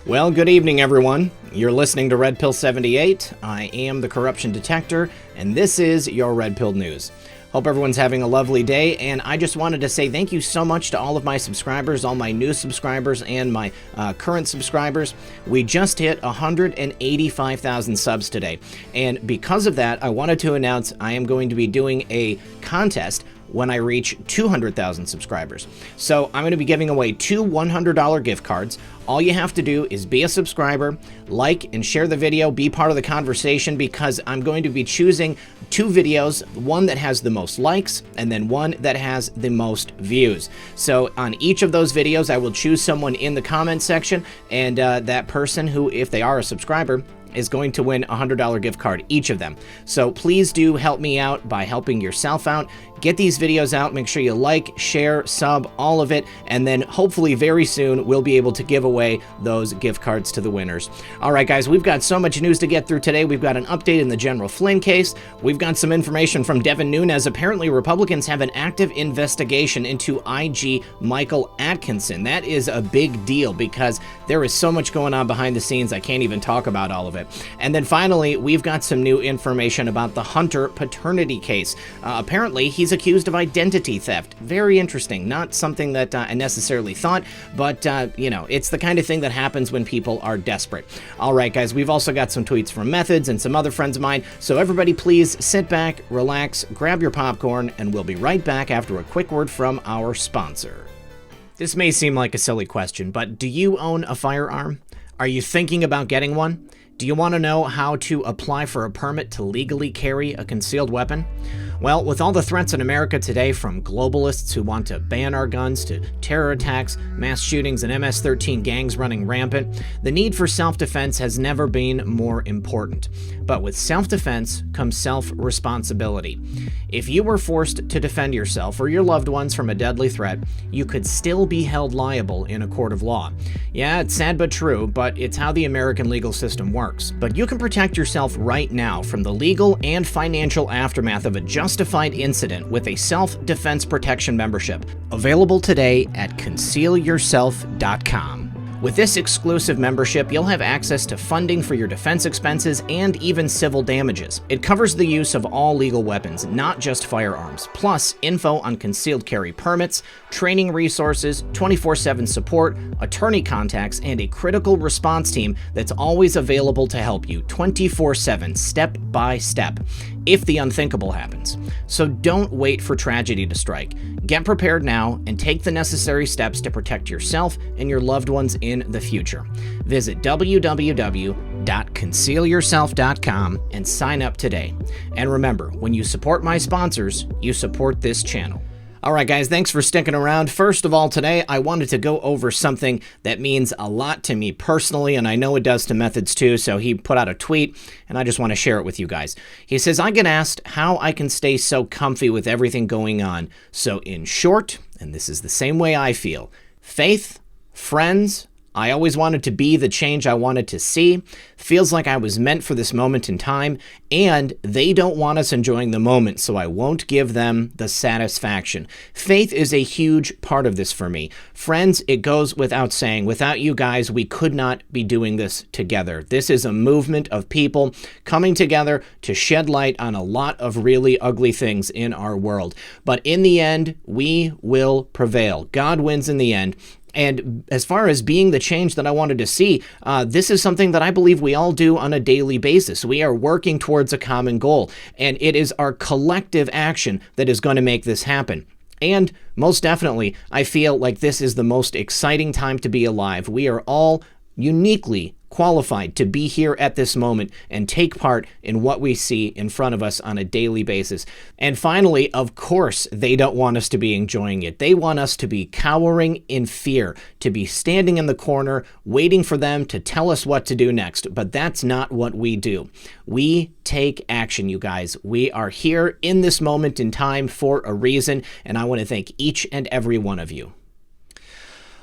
Well, good evening, everyone. You're listening to Red Pill 78. I am the Corruption Detector, and this is your Red Pill News. Hope everyone's having a lovely day, and I just wanted to say thank you so much to all of my subscribers, all my new subscribers, and my current subscribers. We just hit 185,000 subs today, and because of that, I wanted to announce I am going to be doing a contest when I reach 200,000 subscribers. So I'm going to be giving away two $100 gift cards. All you have to do is be a subscriber, like and share the video, be part of the conversation, because I'm going to be choosing two videos, one that has the most likes and then one that has the most views. So on each of those videos, I will choose someone in the comment section, and that person who, if they are a subscriber, is going to win a $100 gift card, each of them. So please do help me out by helping yourself out. Get these videos out, make sure you like, share, sub, all of it, and then hopefully very soon we'll be able to give away those gift cards to the winners. All right, guys, we've got so much news to get through today. We've got an update in the General Flynn case. We've got some information from Devin Nunes. Apparently, Republicans have an active investigation into IG Michael Atkinson. That is a big deal because there is so much going on behind the scenes, I can't even talk about all of it. And then finally, we've got some new information about the Hunter paternity case. Apparently, he's accused of identity theft. Very interesting. Not something that I necessarily thought, but, you know, it's the kind of thing that happens when people are desperate. All right, guys, we've also got some tweets from Methods and some other friends of mine, so everybody please sit back, relax, grab your popcorn, and we'll be right back after a quick word from our sponsor. This may seem like a silly question, but do you own a firearm? Are you thinking about getting one? Do you want to know how to apply for a permit to legally carry a concealed weapon? Well, with all the threats in America today, from globalists who want to ban our guns to terror attacks, mass shootings, and MS-13 gangs running rampant, the need for self-defense has never been more important. But with self-defense comes self-responsibility. If you were forced to defend yourself or your loved ones from a deadly threat, you could still be held liable in a court of law. Yeah, it's sad but true, but it's how the American legal system works. But you can protect yourself right now from the legal and financial aftermath of a justified incident with a self-defense protection membership. Available today at concealyourself.com. With this exclusive membership, you'll have access to funding for your defense expenses and even civil damages. It covers the use of all legal weapons, not just firearms, plus info on concealed carry permits, training resources, 24/7 support, attorney contacts, and a critical response team that's always available to help you 24/7, step by step, if the unthinkable happens. So don't wait for tragedy to strike. Get prepared now and take the necessary steps to protect yourself and your loved ones in the future. Visit www.concealyourself.com and sign up today. And remember, when you support my sponsors, you support this channel. All right, guys, thanks for sticking around. First of all, today, I wanted to go over something that means a lot to me personally, and I know it does to Methods too, so he put out a tweet, and I just want to share it with you guys. He says, I get asked how I can stay so comfy with everything going on. So in short, and this is the same way I feel, faith, friends, I always wanted to be the change I wanted to see. Feels like I was meant for this moment in time, and they don't want us enjoying the moment, so I won't give them the satisfaction. Faith is a huge part of this for me. Friends, it goes without saying, without you guys, we could not be doing this together. This is a movement of people coming together to shed light on a lot of really ugly things in our world. But in the end, we will prevail. God wins in the end. And as far as being the change that I wanted to see, this is something that I believe we all do on a daily basis. We are working towards a common goal, and it is our collective action that is going to make this happen. And most definitely, I feel like this is the most exciting time to be alive. We are all uniquely qualified to be here at this moment and take part in what we see in front of us on a daily basis. And finally, of course, they don't want us to be enjoying it. They want us to be cowering in fear, to be standing in the corner, waiting for them to tell us what to do next. But that's not what we do. We take action, you guys. We are here in this moment in time for a reason, and I want to thank each and every one of you.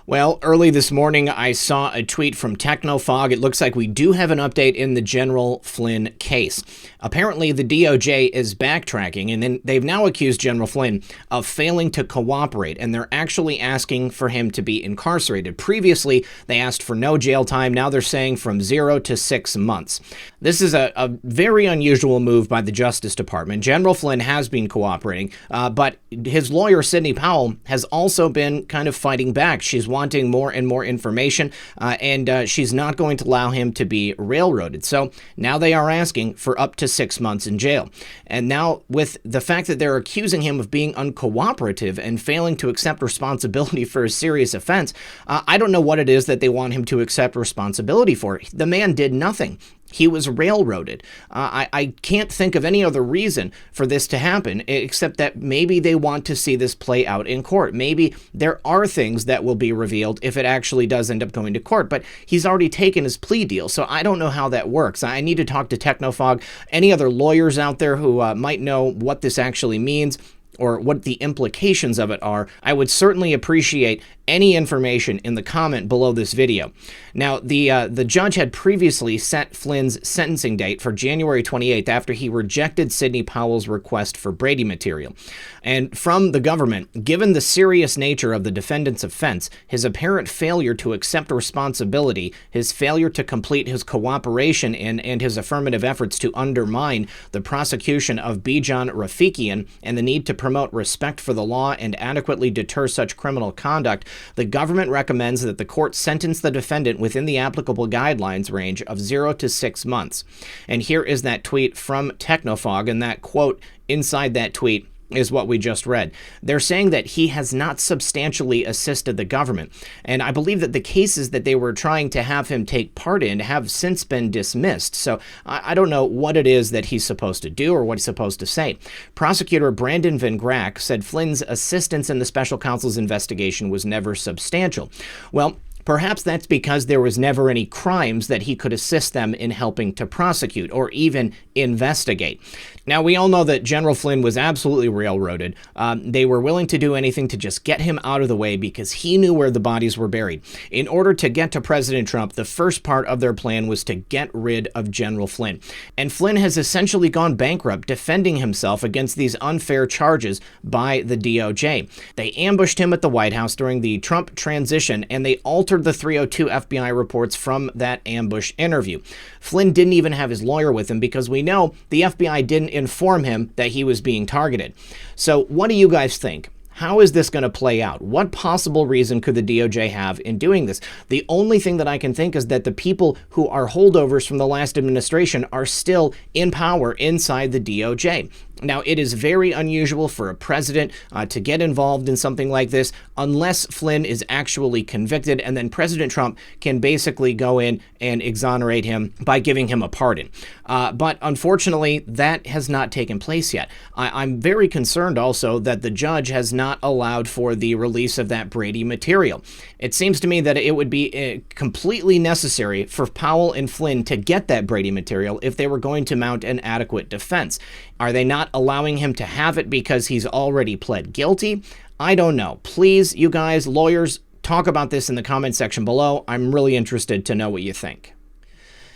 Well, early this morning, I saw a tweet from Technofog. It looks like we do have an update in the General Flynn case. Apparently, the DOJ is backtracking, and then they've now accused General Flynn of failing to cooperate, and they're actually asking for him to be incarcerated. Previously, they asked for no jail time. Now they're saying from 0 to 6 months. This is a very unusual move by the Justice Department. General Flynn has been cooperating, but his lawyer, Sidney Powell, has also been kind of fighting back. She's wanting more and more information, and she's not going to allow him to be railroaded. So now they are asking for up to 6 months in jail. And now with the fact that they're accusing him of being uncooperative and failing to accept responsibility for a serious offense, I don't know what it is that they want him to accept responsibility for. The man did nothing. He was railroaded. I can't think of any other reason for this to happen except that maybe they want to see this play out in court. Maybe there are things that will be revealed if it actually does end up going to court, but he's already taken his plea deal, so I don't know how that works. I need to talk to Technofog. Any other lawyers out there who might know what this actually means or what the implications of it are, I would certainly appreciate any information in the comment below this video. Now, the judge had previously set Flynn's sentencing date for January 28th after he rejected Sidney Powell's request for Brady material. And from the government, given the serious nature of the defendant's offense, his apparent failure to accept responsibility, his failure to complete his cooperation and his affirmative efforts to undermine the prosecution of Bijan Rafikian, and the need to promote respect for the law and adequately deter such criminal conduct, the government recommends that the court sentence the defendant within the applicable guidelines range of 0 to 6 months. And here is that tweet from Technofog, and that quote inside that tweet is what we just read. They're saying that he has not substantially assisted the government. And I believe that the cases that they were trying to have him take part in have since been dismissed. So I don't know what it is that he's supposed to do or what he's supposed to say. Prosecutor Brandon Van Grack said Flynn's assistance in the special counsel's investigation was never substantial. Well, perhaps that's because there was never any crimes that he could assist them in helping to prosecute or even investigate. Now, we all know that General Flynn was absolutely railroaded. They were willing to do anything to just get him out of the way because he knew where the bodies were buried. In order to get to President Trump, the first part of their plan was to get rid of General Flynn. And Flynn has essentially gone bankrupt defending himself against these unfair charges by the DOJ. They ambushed him at the White House during the Trump transition, and they altered the 302 FBI reports from that ambush interview. Flynn didn't even have his lawyer with him because we know the FBI didn't inform him that he was being targeted. So what do you guys think? How is this going to play out? What possible reason could the DOJ have in doing this? The only thing that I can think is that the people who are holdovers from the last administration are still in power inside the DOJ. Now, it is very unusual for a president to get involved in something like this unless Flynn is actually convicted, and then President Trump can basically go in and exonerate him by giving him a pardon. But unfortunately, that has not taken place yet. I'm very concerned also that the judge has not allowed for the release of that Brady material. It seems to me that it would be completely necessary for Powell and Flynn to get that Brady material if they were going to mount an adequate defense. Are they not allowing him to have it because he's already pled guilty? I don't know. Please, you guys, lawyers, talk about this in the comment section below. I'm really interested to know what you think.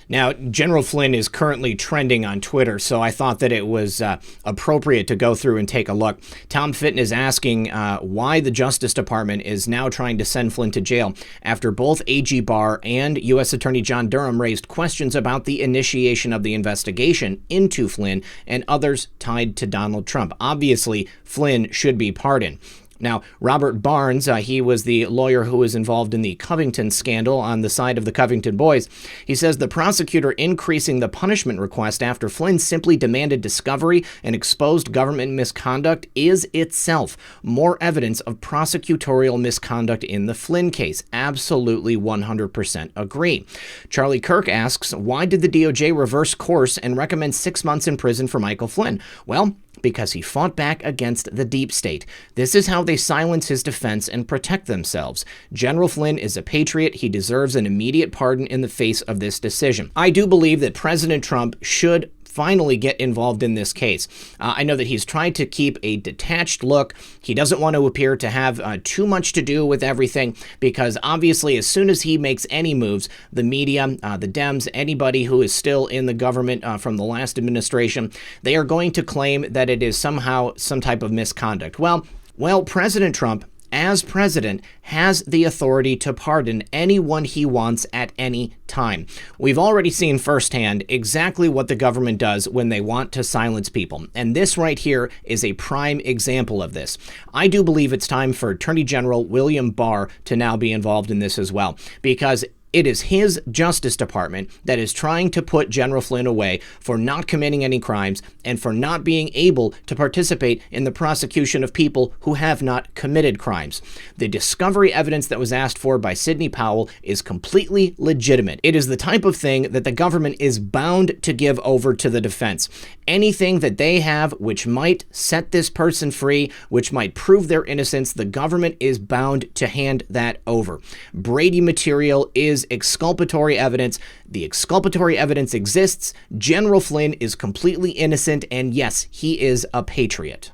Now, General Flynn is currently trending on Twitter, so I thought that it was appropriate to go through and take a look. Tom Fitton is asking why the Justice Department is now trying to send Flynn to jail after both AG Barr and U.S. Attorney John Durham raised questions about the initiation of the investigation into Flynn and others tied to Donald Trump. Obviously, Flynn should be pardoned. Now, Robert Barnes, he was the lawyer who was involved in the Covington scandal on the side of the Covington boys. He says the prosecutor increasing the punishment request after Flynn simply demanded discovery and exposed government misconduct is itself more evidence of prosecutorial misconduct in the Flynn case. Absolutely 100% agree. Charlie Kirk asks, why did the DOJ reverse course and recommend 6 months in prison for Michael Flynn? Well, because he fought back against the deep state. This is how they silence his defense and protect themselves. General Flynn is a patriot. He deserves an immediate pardon in the face of this decision. I do believe that President Trump should finally get involved in this case. I know that he's tried to keep a detached look. He doesn't want to appear to have too much to do with everything, because obviously as soon as he makes any moves, the media, the Dems, anybody who is still in the government from the last administration, they are going to claim that it is somehow some type of misconduct. Well, President Trump, as president, has the authority to pardon anyone he wants at any time. We've already seen firsthand exactly what the government does when they want to silence people, and this right here is a prime example of this. I do believe it's time for Attorney General William Barr to now be involved in this as well, because it is his Justice Department that is trying to put General Flynn away for not committing any crimes and for not being able to participate in the prosecution of people who have not committed crimes. The discovery evidence that was asked for by Sidney Powell is completely legitimate. It is the type of thing that the government is bound to give over to the defense. Anything that they have which might set this person free, which might prove their innocence, the government is bound to hand that over. Brady material is exculpatory evidence. The exculpatory evidence exists. General Flynn is completely innocent, and yes, he is a patriot.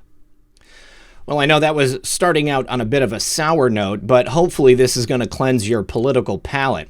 Well, I know that was starting out on a bit of a sour note, but hopefully this is going to cleanse your political palate.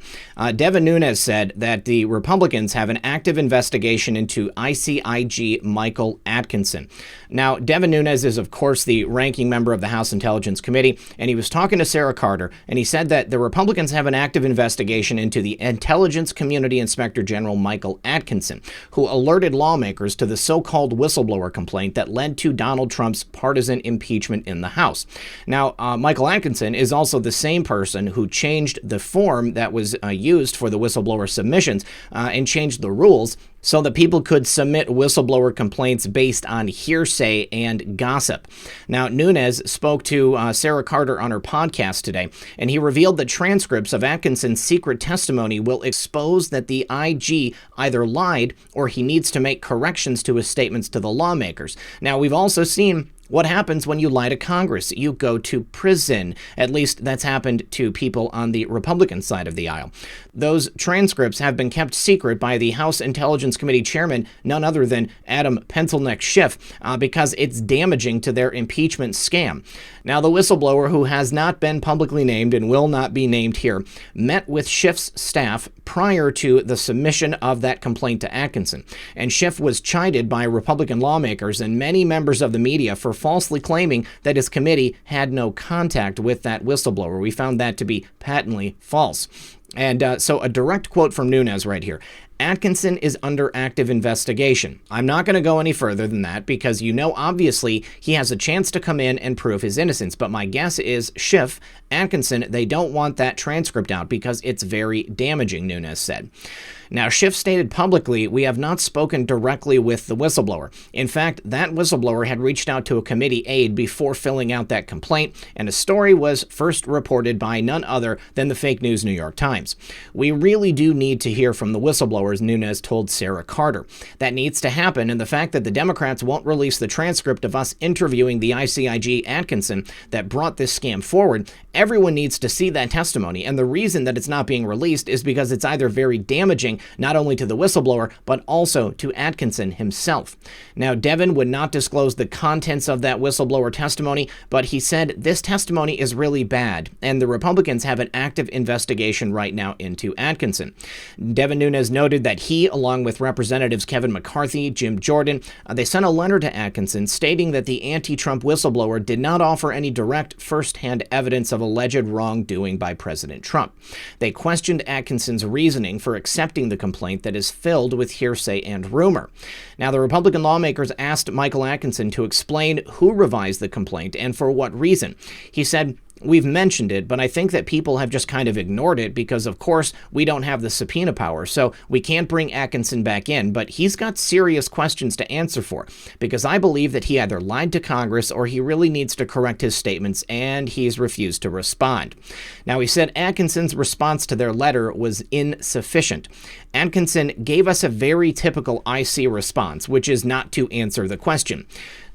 Devin Nunes said that the Republicans have an active investigation into ICIG Michael Atkinson. Now, Devin Nunes is, of course, the ranking member of the House Intelligence Committee, and he was talking to Sarah Carter, and he said that the Republicans have an active investigation into the Intelligence Community Inspector General Michael Atkinson, who alerted lawmakers to the so-called whistleblower complaint that led to Donald Trump's partisan impeachment in the House. Now, Michael Atkinson is also the same person who changed the form that was used for the whistleblower submissions and changed the rules so that people could submit whistleblower complaints based on hearsay and gossip. Now, Nunes spoke to Sarah Carter on her podcast today, and he revealed that transcripts of Atkinson's secret testimony will expose that the IG either lied or he needs to make corrections to his statements to the lawmakers. Now, we've also seen what happens when you lie to Congress. You go to prison. At least that's happened to people on the Republican side of the aisle. Those transcripts have been kept secret by the House Intelligence Committee chairman, none other than Adam Pencilneck Schiff, because it's damaging to their impeachment scam. Now, the whistleblower, who has not been publicly named and will not be named here, met with Schiff's staff prior to the submission of that complaint to Atkinson. And Schiff was chided by Republican lawmakers and many members of the media for falsely claiming that his committee had no contact with that whistleblower. We found that to be patently false. And so a direct quote from Nunes right here. Atkinson is under active investigation. I'm not going to go any further than that because, obviously he has a chance to come in and prove his innocence. But my guess is Schiff, Atkinson, they don't want that transcript out because it's very damaging, Nunes said. Now, Schiff stated publicly, we have not spoken directly with the whistleblower. In fact, that whistleblower had reached out to a committee aide before filling out that complaint, and a story was first reported by none other than the fake news New York Times. We really do need to hear from the whistleblowers, Nunes told Sarah Carter. That needs to happen, and the fact that the Democrats won't release the transcript of us interviewing the ICIG Atkinson that brought this scam forward, everyone needs to see that testimony, and the reason that it's not being released is because it's either very damaging not only to the whistleblower, but also to Atkinson himself. Now, Devin would not disclose the contents of that whistleblower testimony, but he said this testimony is really bad, and the Republicans have an active investigation right now into Atkinson. Devin Nunes noted that he, along with Representatives Kevin McCarthy, Jim Jordan, they sent a letter to Atkinson stating that the anti-Trump whistleblower did not offer any direct first-hand evidence of alleged wrongdoing by President Trump. They questioned Atkinson's reasoning for accepting the complaint that is filled with hearsay and rumor. Now, the Republican lawmakers asked Michael Atkinson to explain who revised the complaint and for what reason. He said, we've mentioned it, but I think that people have just kind of ignored it because, of course, we don't have the subpoena power, so we can't bring Atkinson back in, but he's got serious questions to answer for, because I believe that he either lied to Congress or he really needs to correct his statements, and he's refused to respond. Now, he said Atkinson's response to their letter was insufficient. Atkinson gave us a very typical IC response, which is not to answer the question.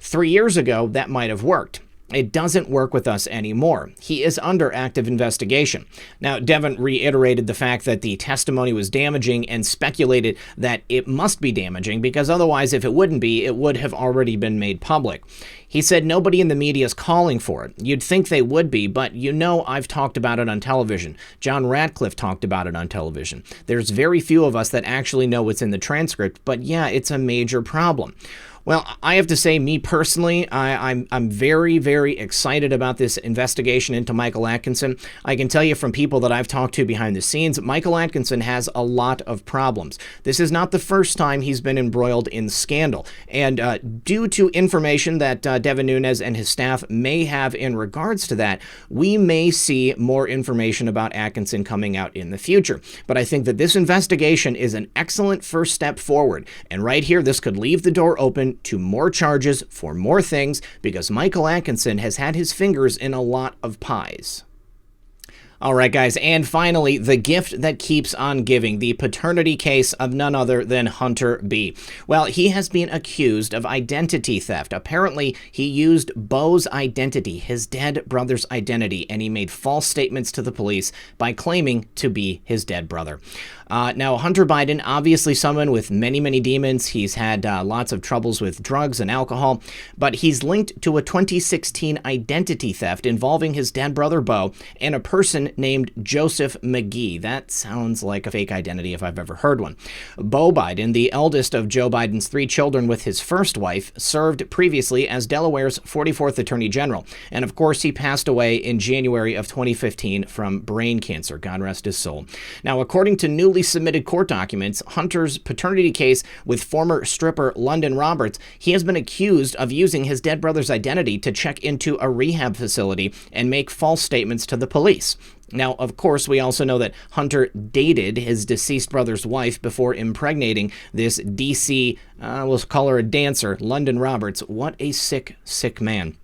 3 years ago, that might have worked. It doesn't work with us anymore. He is under active investigation. Now, Devon reiterated the fact that the testimony was damaging and speculated that it must be damaging because otherwise, if it wouldn't be, it would have already been made public. He said nobody in the media is calling for it. You'd think they would be, but I've talked about it on television. John Ratcliffe talked about it on television. There's very few of us that actually know what's in the transcript, but yeah, it's a major problem. Well, I have to say, me personally, I'm very, very excited about this investigation into Michael Atkinson. I can tell you from people that I've talked to behind the scenes, Michael Atkinson has a lot of problems. This is not the first time he's been embroiled in scandal. And due to information that Devon Nunes and his staff may have in regards to that, we may see more information about Atkinson coming out in the future. But I think that this investigation is an excellent first step forward. And right here, this could leave the door open to more charges for more things because Michael Atkinson has had his fingers in a lot of pies. All right, guys, and finally, the gift that keeps on giving, the paternity case of none other than Hunter B. Well, he has been accused of identity theft. Apparently, he used Beau's identity, his dead brother's identity, and he made false statements to the police by claiming to be his dead brother. Now, Hunter Biden, obviously someone with many, many demons. He's had lots of troubles with drugs and alcohol, but he's linked to a 2016 identity theft involving his dead brother, Beau, and a person named Joseph McGee. That sounds like a fake identity if I've ever heard one. Beau Biden, the eldest of Joe Biden's 3 children with his first wife, served previously as Delaware's 44th Attorney General. And of course, he passed away in January of 2015 from brain cancer. God rest his soul. Now, according to newly submitted court documents, Hunter's paternity case with former stripper London Roberts, he has been accused of using his dead brother's identity to check into a rehab facility and make false statements to the police. Now, of course, we also know that Hunter dated his deceased brother's wife before impregnating this DC, we'll call her a dancer, London Roberts. What a sick, sick man.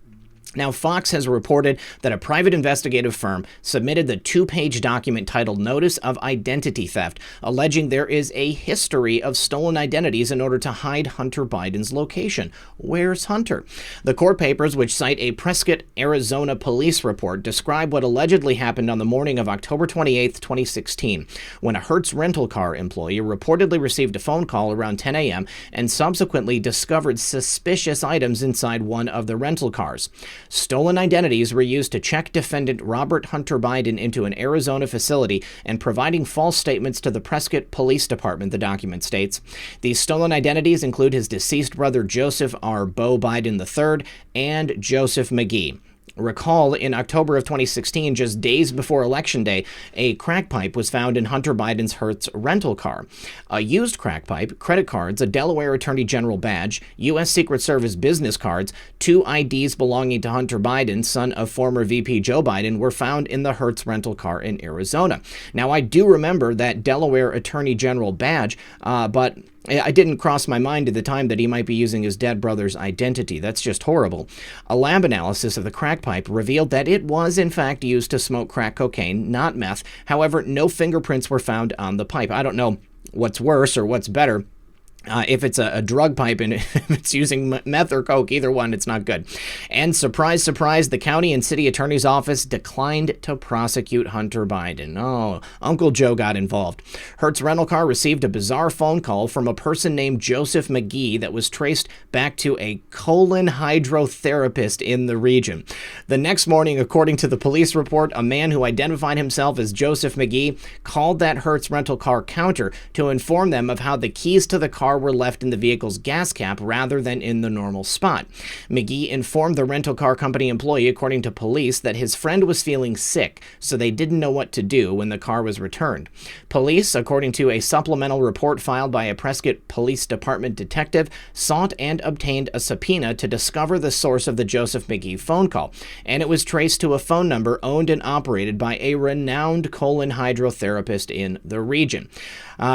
Now, Fox has reported that a private investigative firm submitted the 2-page document titled Notice of Identity Theft, alleging there is a history of stolen identities in order to hide Hunter Biden's location. Where's Hunter? The court papers, which cite a Prescott, Arizona police report, describe what allegedly happened on the morning of October 28, 2016, when a Hertz rental car employee reportedly received a phone call around 10 a.m. and subsequently discovered suspicious items inside one of the rental cars. Stolen identities were used to check defendant Robert Hunter Biden into an Arizona facility and providing false statements to the Prescott Police Department, the document states. These stolen identities include his deceased brother Joseph R. Beau Biden III and Joseph McGee. Recall, in October of 2016, just days before Election Day, a crack pipe was found in Hunter Biden's Hertz rental car. A used crack pipe, credit cards, a Delaware Attorney General badge, U.S. Secret Service business cards, 2 IDs belonging to Hunter Biden, son of former VP Joe Biden, were found in the Hertz rental car in Arizona. Now, I do remember that Delaware Attorney General badge, but I didn't cross my mind at the time that he might be using his dead brother's identity. That's just horrible. A lab analysis of the crack pipe revealed that it was, in fact, used to smoke crack cocaine, not meth. However, no fingerprints were found on the pipe. I don't know what's worse or what's better. If it's a drug pipe and if it's using meth or coke, either one, it's not good. And surprise, surprise, the county and city attorney's office declined to prosecute Hunter Biden. Oh, Uncle Joe got involved. Hertz rental car received a bizarre phone call from a person named Joseph McGee that was traced back to a colon hydrotherapist in the region. The next morning, according to the police report, a man who identified himself as Joseph McGee called that Hertz rental car counter to inform them of how the keys to the car were left in the vehicle's gas cap rather than in the normal spot. McGee informed the rental car company employee, according to police, that his friend was feeling sick, so they didn't know what to do when the car was returned. Police, according to a supplemental report filed by a Prescott Police Department detective, sought and obtained a subpoena to discover the source of the Joseph McGee phone call, and it was traced to a phone number owned and operated by a renowned colon hydrotherapist in the region.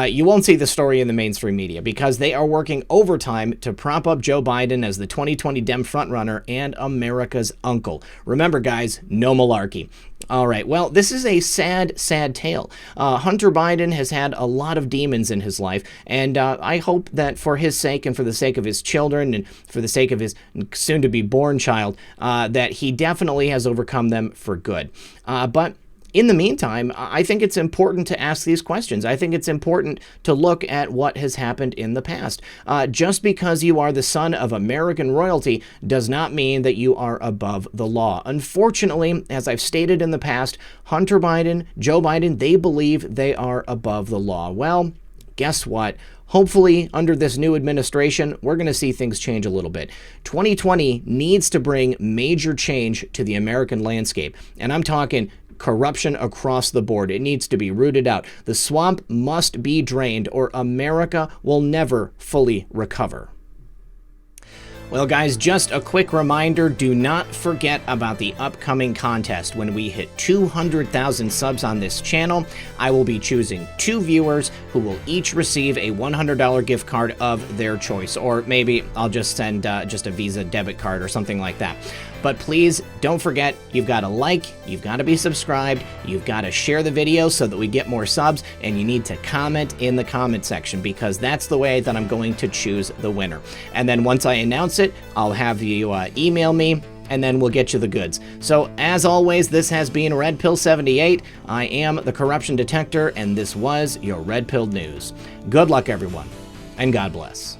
You won't see the story in the mainstream media because because they are working overtime to prop up Joe Biden as the 2020 Dem frontrunner and America's uncle. Remember, guys, no malarkey. All right, well, this is a sad, sad tale. Hunter Biden has had a lot of demons in his life, and I hope that for his sake and for the sake of his children and for the sake of his soon-to-be-born child, that he definitely has overcome them for good. But in the meantime, I think it's important to ask these questions. I think it's important to look at what has happened in the past. Just because you are the son of American royalty does not mean that you are above the law. Unfortunately, as I've stated in the past, Hunter Biden, Joe Biden, they believe they are above the law. Well, guess what? Hopefully, under this new administration, we're going to see things change a little bit. 2020 needs to bring major change to the American landscape, and I'm talking corruption across the board. It needs to be rooted out. The swamp must be drained, or America will never fully recover. Well, guys, just a quick reminder, do not forget about the upcoming contest. When we hit 200,000 subs on this channel, I will be choosing 2 viewers who will each receive a $100 gift card of their choice, or maybe I'll just send just a Visa debit card or something like that. But please don't forget, you've got to like, you've got to be subscribed, you've got to share the video so that we get more subs, and you need to comment in the comment section, because that's the way that I'm going to choose the winner. And then once I announce it, I'll have you email me, and then we'll get you the goods. So as always, this has been Red Pill 78. I am the Corruption Detector, and this was your Red Pill News. Good luck, everyone, and God bless.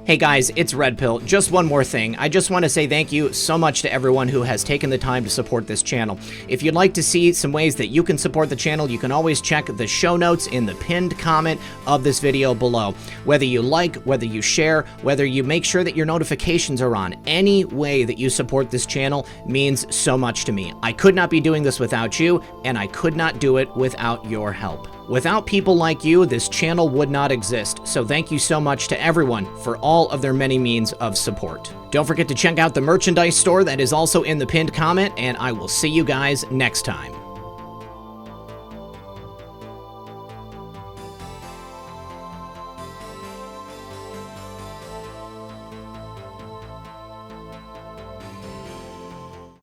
Hey guys, it's Red Pill. Just one more thing. I just want to say thank you so much to everyone who has taken the time to support this channel. If you'd like to see some ways that you can support the channel, you can always check the show notes in the pinned comment of this video below. Whether you like, whether you share, whether you make sure that your notifications are on, any way that you support this channel means so much to me. I could not be doing this without you, and I could not do it without your help. Without people like you, this channel would not exist, so thank you so much to everyone for all of their many means of support. Don't forget to check out the merchandise store that is also in the pinned comment, and I will see you guys next time.